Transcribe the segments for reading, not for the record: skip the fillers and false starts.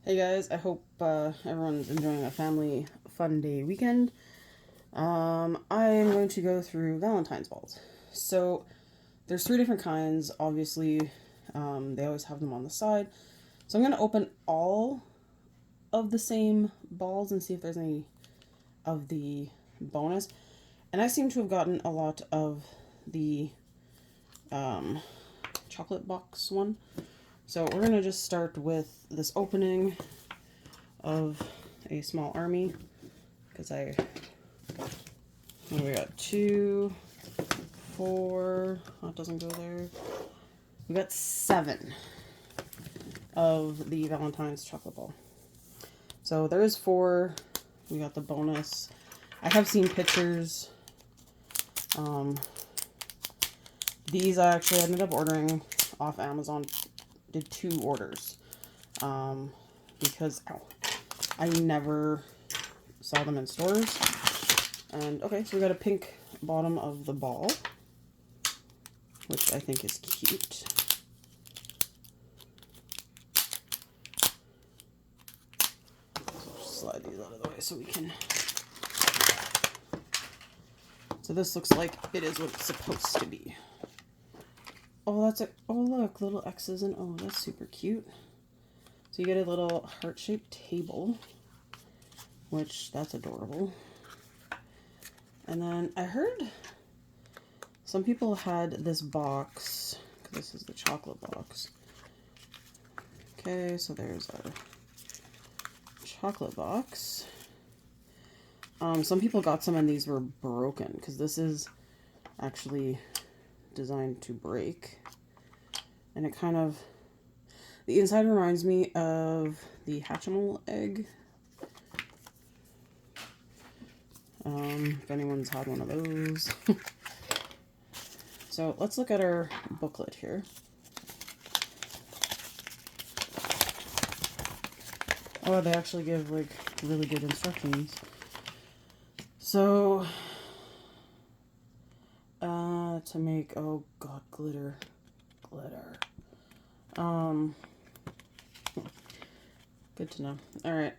Hey guys, I hope everyone's enjoying a family fun day weekend. I am going to go through Valentine's balls. So there's three different kinds. Obviously, they always have them on the side. So I'm going to open all of the same balls and see if there's any of the bonus. And I seem to have gotten a lot of the chocolate box one. So we're going to just start with this opening of a small army, because we got 2, 4, that doesn't go there. We got 7 of the Valentine's chocolate ball. So there is 4. We got the bonus. I have seen pictures. These I actually ended up ordering off Amazon. Did 2 orders. Because I never saw them in stores. And okay, so we got a pink bottom of the ball, which I think is cute. So just slide these out of the way so we can. So this looks like it is what it's supposed to be. Oh, that's it. Oh, look, little X's and oh, that's super cute. So you get a little heart-shaped table, which that's adorable. And then I heard some people had this box, because this is the chocolate box. Okay, so there's our chocolate box. Some people got some and these were broken, because this is actually designed to break. And it kind of, the inside reminds me of the Hatchimal egg. If anyone's had one of those. So let's look at our booklet here. Oh, they actually give like really good instructions. So, to make, oh god, glitter. Good to know. Alright,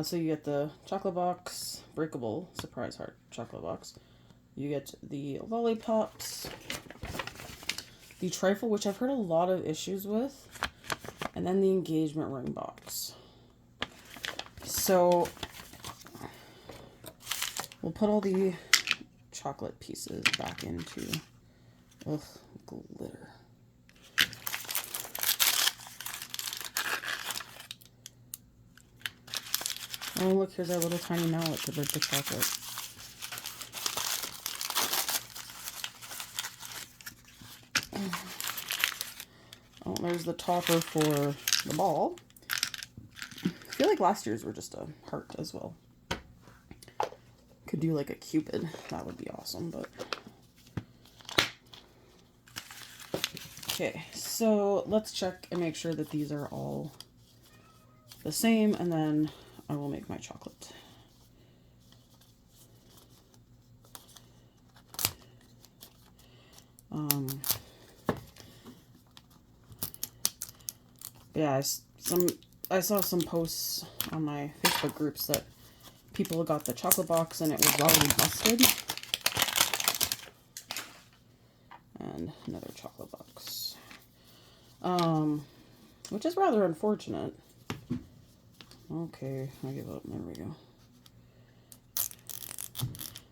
so you get the chocolate box, breakable, surprise heart chocolate box. You get the lollipops, the trifle, which I've heard a lot of issues with, and then the engagement ring box. So, we'll put all the chocolate pieces back into, glitter. Oh, look, here's our little tiny mallet to break the chocolate. Oh, there's the topper for the ball. I feel like last year's were just a heart as well. Could do like a cupid. That would be awesome, but... Okay, so let's check and make sure that these are all the same, and then I will make my chocolate. Yeah, I saw some posts on my Facebook groups that people got the chocolate box and it was already busted. And another chocolate box. Which is rather unfortunate. Okay, I give up. There we go.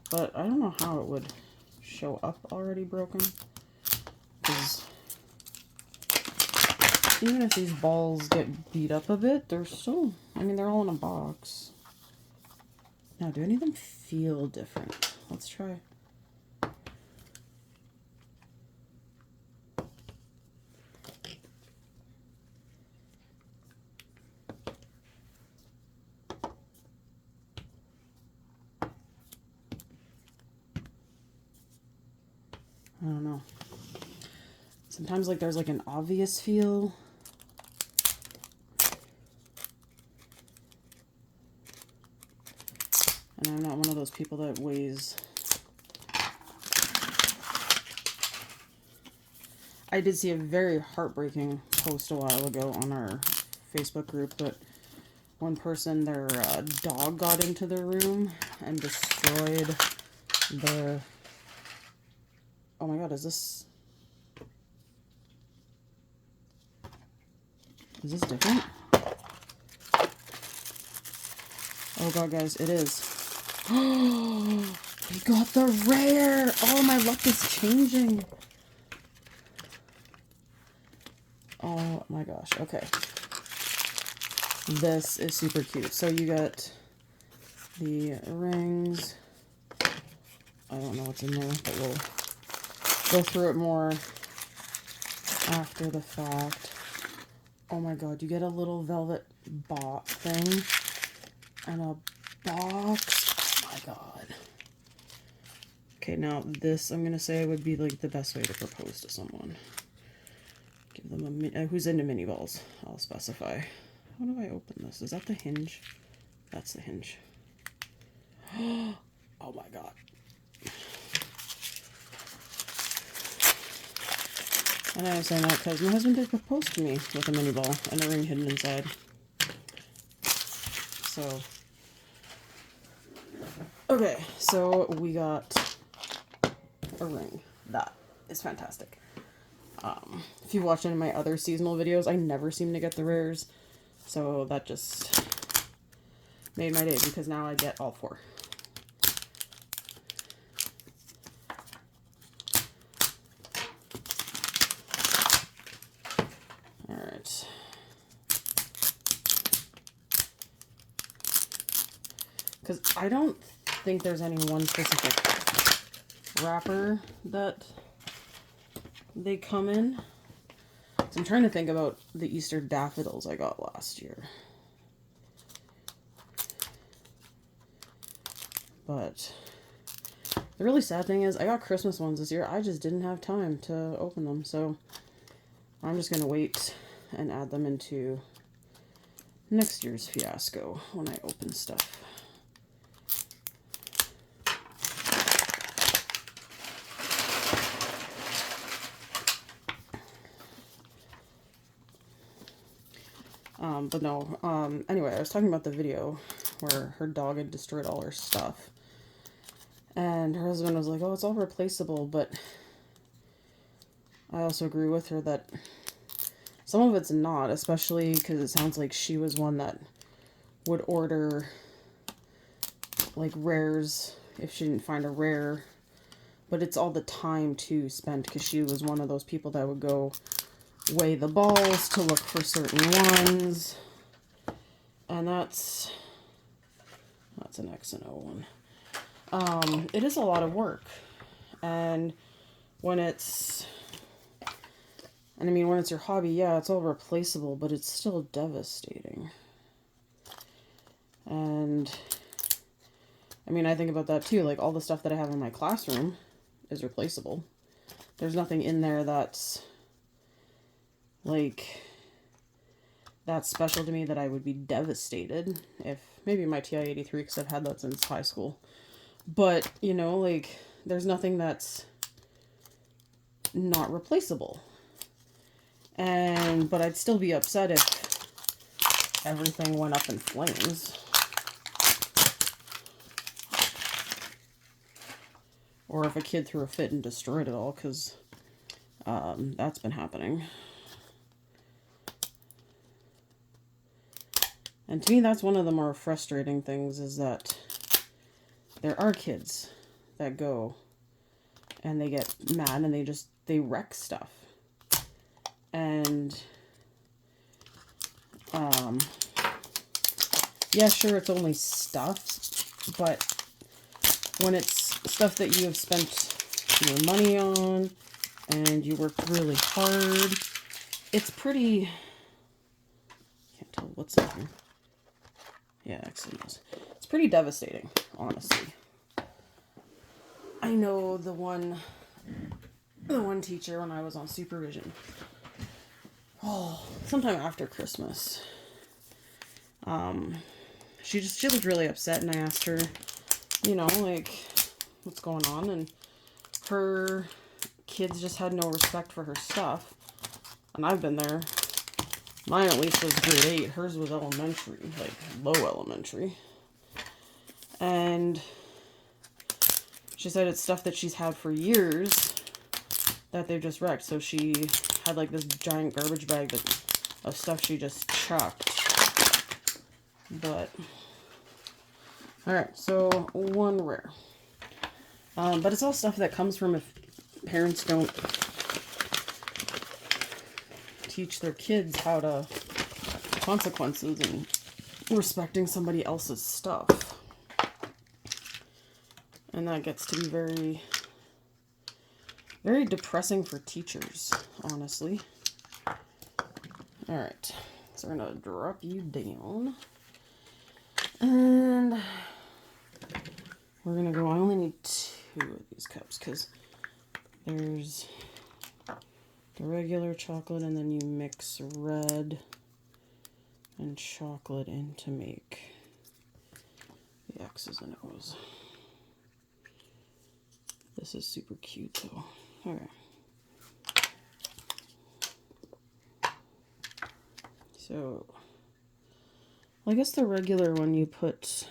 But I don't know how it would show up already broken. Because even if these balls get beat up a bit, they're still, I mean, they're all in a box. Now, do any of them feel different? Let's try. I don't know. Sometimes like there's like an obvious feel. And I'm not one of those people that weighs. I did see a very heartbreaking post a while ago on our Facebook group that one person, their dog got into their room and destroyed their... Oh my god, is this different? Oh god, guys, it is. Oh, we got the rare! Oh, my luck is changing. Oh my gosh, okay. This is super cute. So you got the rings. I don't know what's in there, but we'll go through it more after the fact. Oh my god, you get a little velvet box thing and a box. Oh my god. Okay, now this I'm gonna say would be like the best way to propose to someone. Give them a who's into mini balls. I'll specify. How do I open this? Is that the hinge? That's the hinge. Oh my god. And I'm saying that because my husband did propose to me with a mini ball and a ring hidden inside. So, okay, so we got a ring. That is fantastic. If you watched any of my other seasonal videos, I never seem to get the rares. So that just made my day because now I get all 4. Alright. Because I don't think there's any one specific wrapper that they come in. So I'm trying to think about the Easter daffodils I got last year. But the really sad thing is I got Christmas ones this year. I just didn't have time to open them. So I'm just going to wait and add them into next year's fiasco when I open stuff. But no, anyway, I was talking about the video where her dog had destroyed all her stuff. And her husband was like, oh, it's all replaceable, but I also agree with her that some of it's not, especially because it sounds like she was one that would order, like, rares if she didn't find a rare. But it's all the time, too, spent, because she was one of those people that would go weigh the balls to look for certain ones. And that's an X and O one. It is a lot of work. And when it's... And I mean, when it's your hobby, yeah, it's all replaceable, but it's still devastating. And, I mean, I think about that too. Like, all the stuff that I have in my classroom is replaceable. There's nothing in there that's, like, that's special to me that I would be devastated if, maybe my TI-83, because I've had that since high school. But, you know, like, there's nothing that's not replaceable. But I'd still be upset if everything went up in flames. Or if a kid threw a fit and destroyed it all, because that's been happening. And to me, that's one of the more frustrating things, is that there are kids that go and they get mad and they wreck stuff. And, yeah, sure, it's only stuff, but when it's stuff that you have spent your money on and you worked really hard, it's pretty, can't tell what's in here. Yeah, actually, it's pretty devastating, honestly. I know the one teacher when I was on supervision, sometime after Christmas, she looked really upset, and I asked her, you know, like, what's going on, and her kids just had no respect for her stuff, and I've been there Mine at least was grade 8. Hers was elementary, like low elementary. And she said it's stuff that she's had for years that they've just wrecked. So she had like this giant garbage bag of stuff she just chucked. But, alright, so one rare. But it's all stuff that comes from if parents don't teach their kids how to consequences and respecting somebody else's stuff. And that gets to be very, very depressing for teachers, honestly. Alright, so we're going to drop you down. And we're going to go, I only need 2 of these cups because there's the regular chocolate and then you mix red and chocolate in to make the X's and O's. This is super cute though. Alright. So, I guess the regular one you put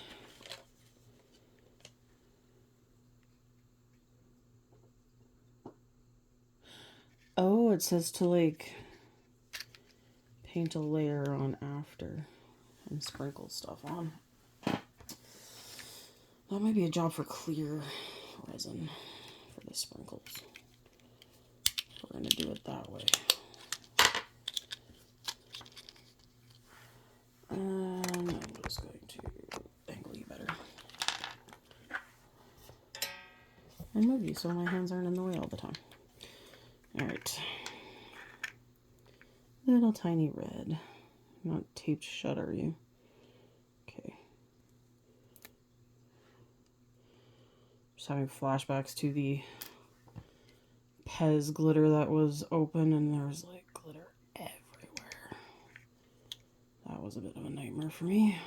oh, it says to like paint a layer on after and sprinkle stuff on. That might be a job for clear resin for the sprinkles. We're going to do it that way. And I'm just going to angle you better. And move you so my hands aren't in the way all the time. Alright. Little tiny red. Not taped shut, are you? Okay. Just having flashbacks to the Pez glitter that was open and there was like glitter everywhere. That was a bit of a nightmare for me.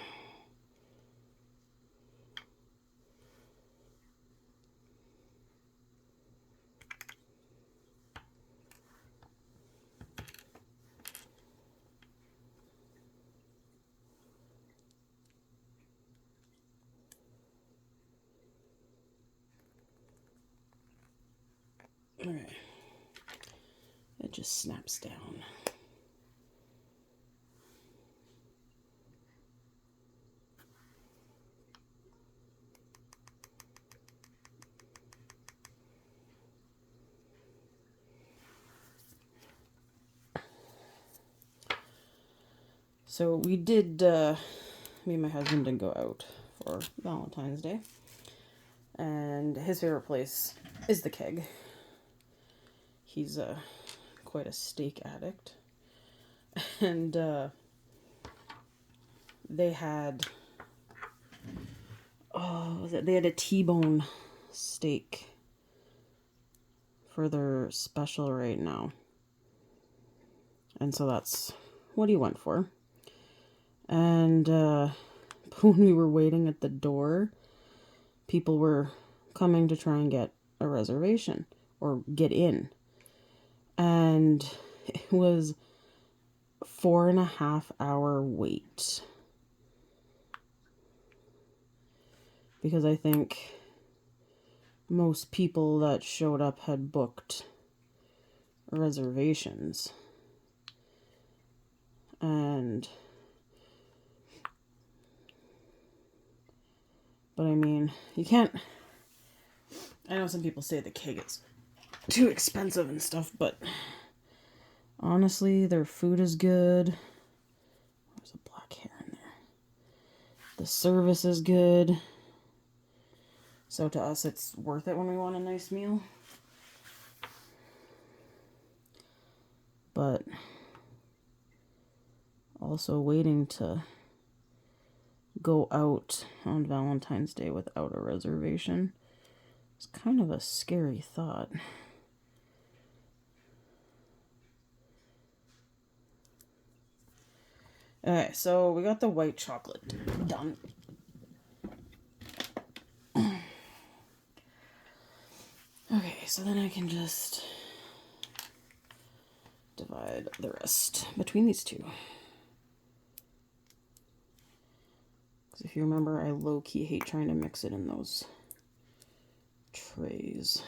Alright. It just snaps down. So we did, me and my husband did go out for Valentine's Day. And his favorite place is the Keg. He's quite a steak addict. And they had, they had a T-bone steak for their special right now. And so that's what he went for. And when we were waiting at the door, people were coming to try and get a reservation or get in. And it was 4.5 hour wait. Because I think most people that showed up had booked reservations. But I mean, you can't, I know some people say the Keg is too expensive and stuff, but honestly, their food is good. There's a black hair in there. The service is good. So to us, it's worth it when we want a nice meal. But also waiting to go out on Valentine's Day without a reservation is kind of a scary thought. Okay, so we got the white chocolate done. Okay, so then I can just divide the rest between these two. Because if you remember, I low-key hate trying to mix it in those trays.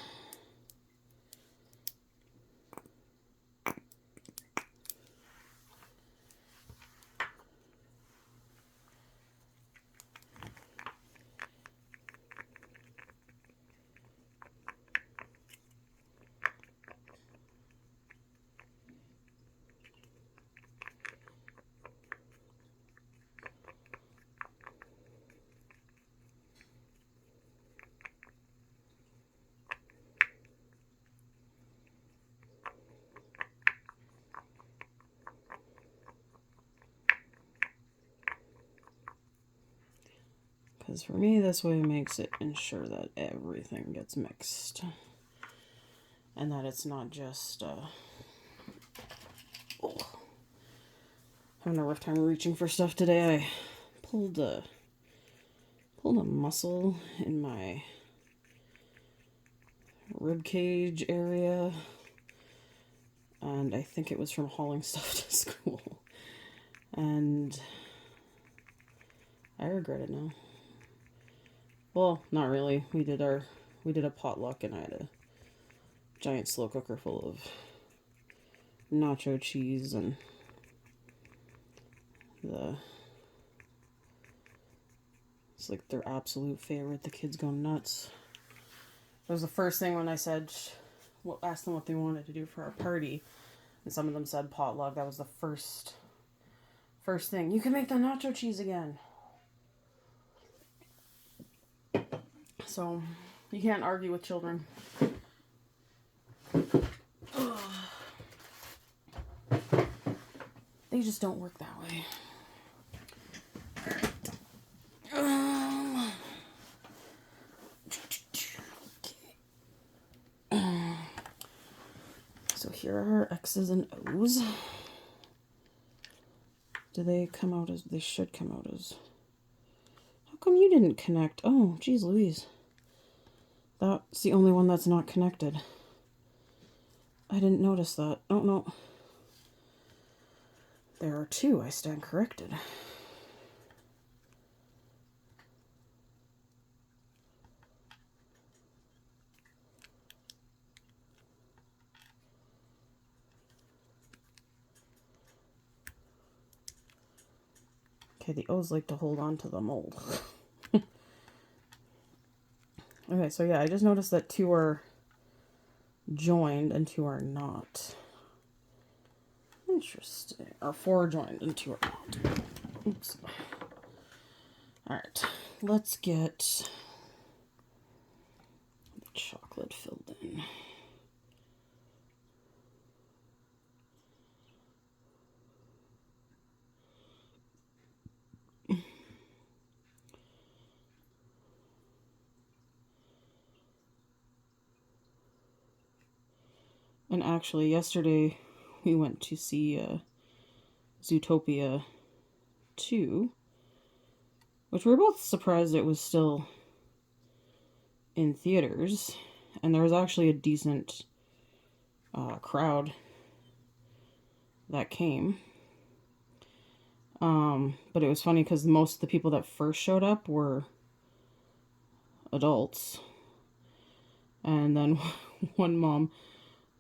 Because for me, this way makes it ensure that everything gets mixed. And that it's not just, having a rough time reaching for stuff today. I pulled a muscle in my rib cage area. And I think it was from hauling stuff to school. And I regret it now. Well, not really. We did a potluck and I had a giant slow cooker full of nacho cheese and it's like their absolute favorite. The kids go nuts. It was the first thing when I said, asked them what they wanted to do for our party, and some of them said potluck. That was the first thing. You can make the nacho cheese again. So, you can't argue with children. They just don't work that way. So here are our X's and O's. Do they come out as... They should come out as... How come you didn't connect? Oh, geez Louise. That's the only one that's not connected. I didn't notice that. Oh, no. There are two. I stand corrected. Okay, the O's like to hold on to the mold. Okay, so yeah, I just noticed that two are joined and two are not. Interesting. Or four are joined and two are not. Oops. Alright, let's get the chocolate filled in. And actually, yesterday we went to see Zootopia 2, which we were both surprised it was still in theaters. And there was actually a decent crowd that came. But it was funny because most of the people that first showed up were adults. And then one mom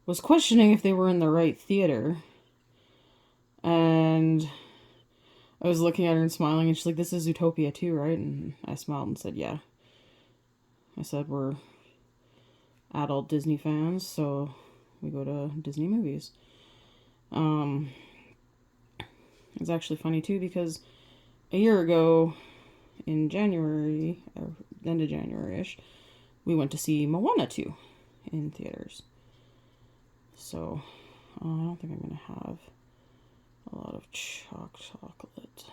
was questioning if they were in the right theater. And I was looking at her and smiling, and she's like, "This is Zootopia 2, right?" And I smiled and said, "Yeah." I said, "We're adult Disney fans, so we go to Disney movies." It's actually funny, too, because a year ago, in January, or end of January-ish, we went to see Moana 2 in theaters. So, I don't think I'm going to have a lot of chocolate.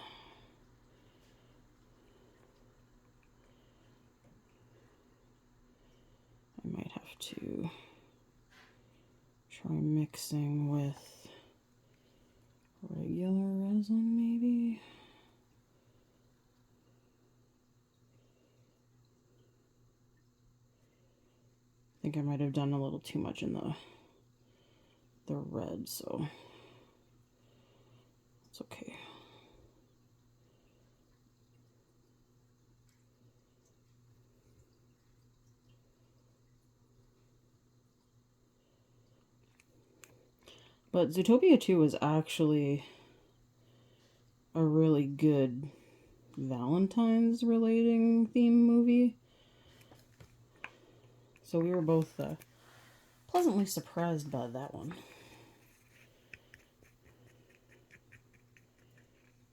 I might have to try mixing with regular resin, maybe. I think I might have done a little too much in the red, so it's okay. But Zootopia 2 was actually a really good Valentine's relating theme movie. So we were both pleasantly surprised by that one.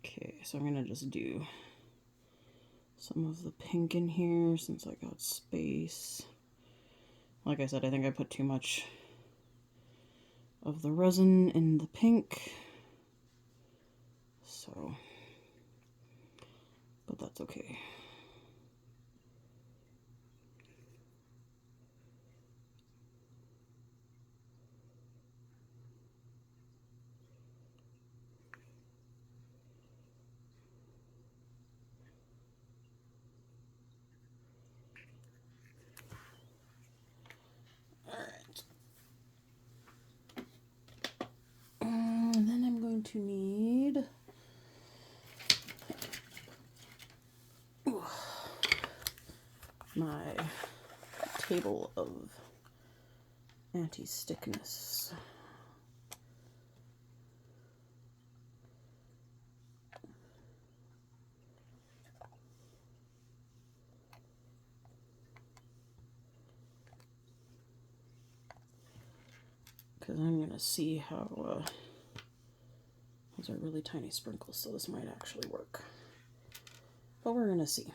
Okay, so I'm gonna just do some of the pink in here since I got space. Like I said, I think I put too much of the resin in the pink. So, but that's okay. Alright. And then I'm going to need my table of anti-stickness. Because I'm going to see how, those are really tiny sprinkles, so this might actually work. But we're going to see.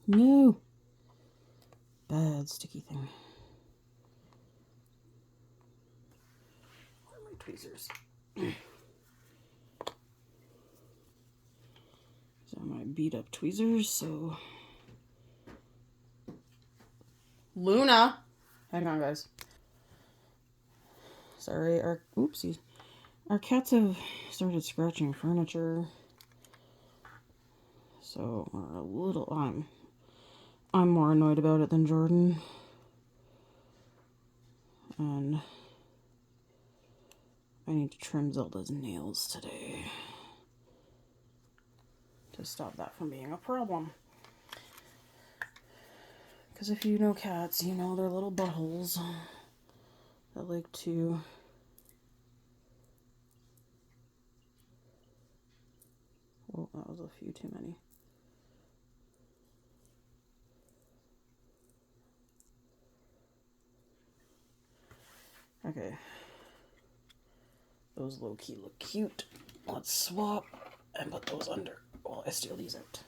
No! Bad sticky thing. Where are my tweezers? These are my beat up tweezers, so... Luna! Hang on, guys. Sorry, oopsies. Our cats have started scratching furniture. So we're a little... I'm more annoyed about it than Jordan. And I need to trim Zelda's nails today to stop that from being a problem. Because if you know cats, you know they're little buttholes that like to... Oh, that was a few too many. Okay. Those low-key look cute. Let's swap and put those under while I steal these out.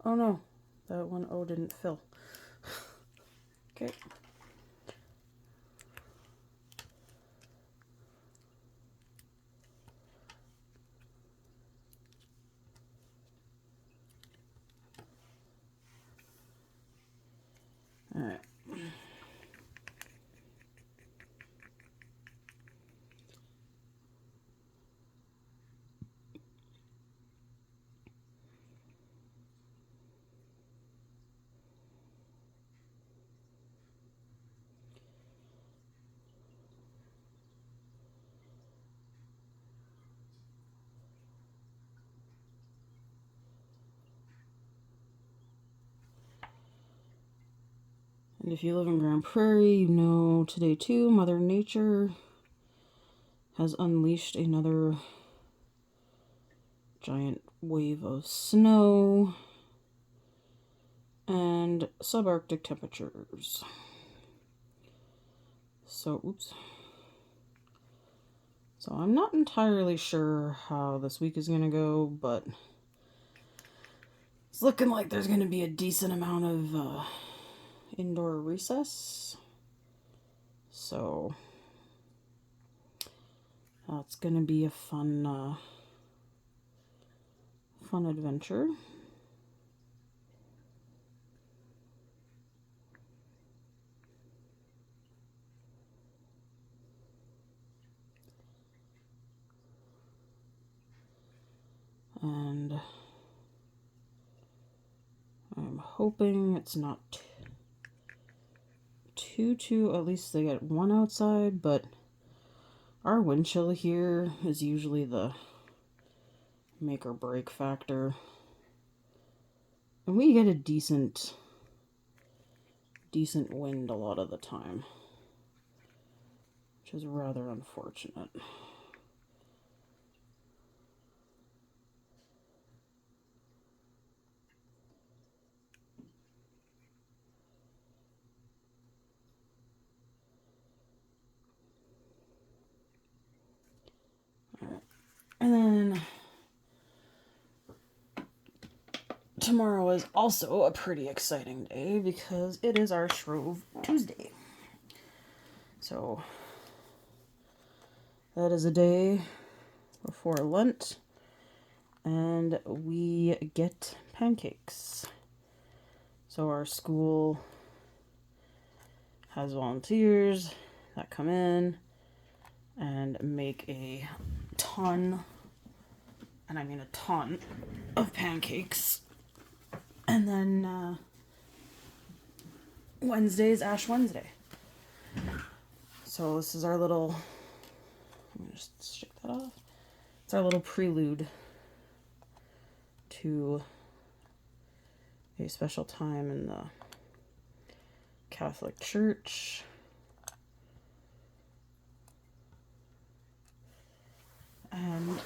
Oh no, that one O didn't fill. Okay. Alright. And if you live in Grand Prairie, you know today too, Mother Nature has unleashed another giant wave of snow and subarctic temperatures. So, oops. So I'm not entirely sure how this week is going to go, but it's looking like there's going to be a decent amount of indoor recess. So that's going to be a fun fun adventure. And I'm hoping it's not too, at least they get one outside, but our wind chill here is usually the make or break factor. And we get a decent wind a lot of the time, which is rather unfortunate. Alright. And then tomorrow is also a pretty exciting day because it is our Shrove Tuesday. So that is a day before Lent, and we get pancakes. So our school has volunteers that come in and make a ton, and I mean a ton, of pancakes. And then Wednesday's Ash Wednesday. So this is our little, let me just shake that off. It's our little prelude to a special time in the Catholic Church. And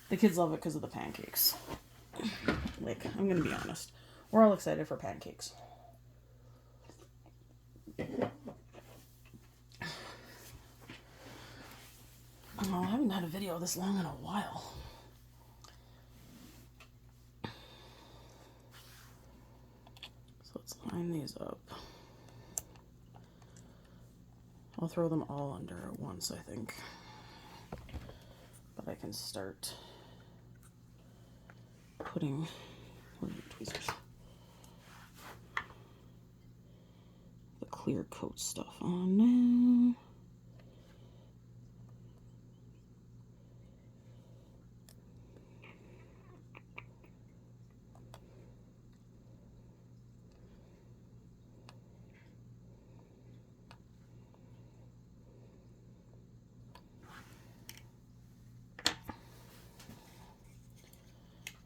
the kids love it because of the pancakes. Like, I'm gonna be honest. We're all excited for pancakes. Oh, I haven't had a video this long in a while. So let's line these up. I'll throw them all under at once, I think. But I can start putting tweezers. The clear coat stuff on now.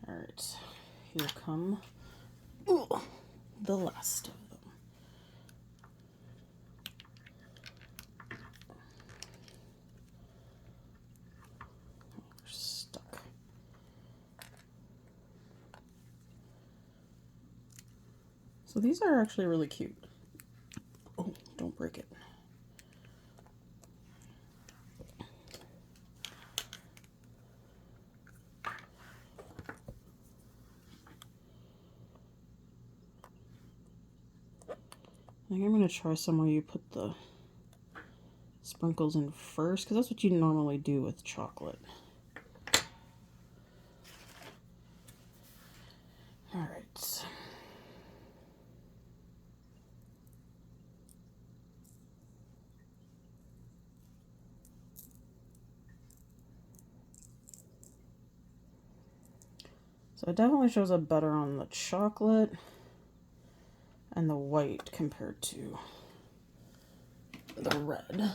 Alright, here come the last of them. We're stuck. So these are actually really cute. Oh, don't break it. I think I'm going to try some where you put the sprinkles in first, because that's what you normally do with chocolate. Alright. So it definitely shows up better on the chocolate and the white compared to the red.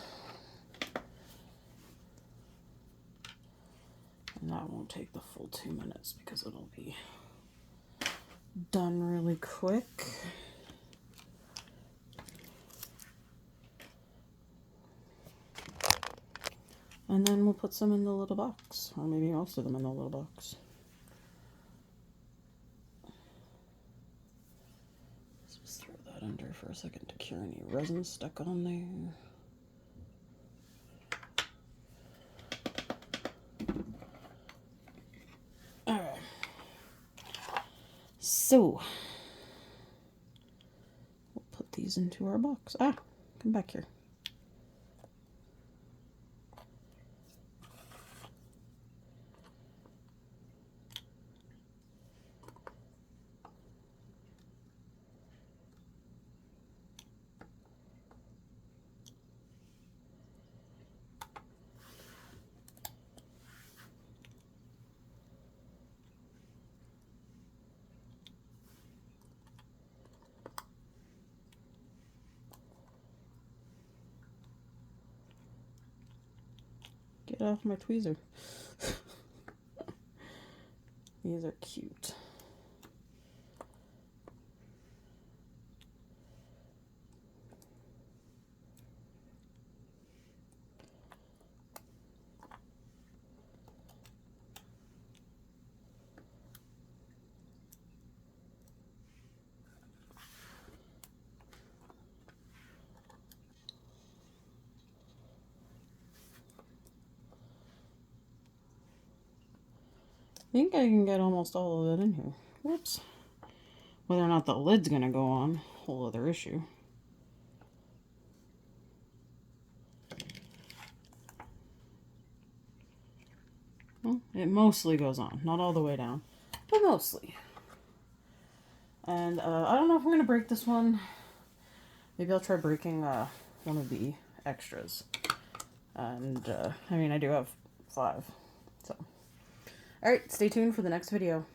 And that won't take the full 2 minutes because it'll be done really quick. And then we'll put some in the little box, or maybe most of them in the little box. Let's just throw that under for a second to cure any resin stuck on there. Alright. So, we'll put these into our box. Ah, come back here. Get off my tweezer. These are cute. I think I can get almost all of it in here. Whoops. Whether or not the lid's gonna go on, whole other issue. Well, it mostly goes on. Not all the way down, but mostly. And I don't know if I'm gonna break this one. Maybe I'll try breaking one of the extras. And I mean, I do have 5. So, alright, stay tuned for the next video.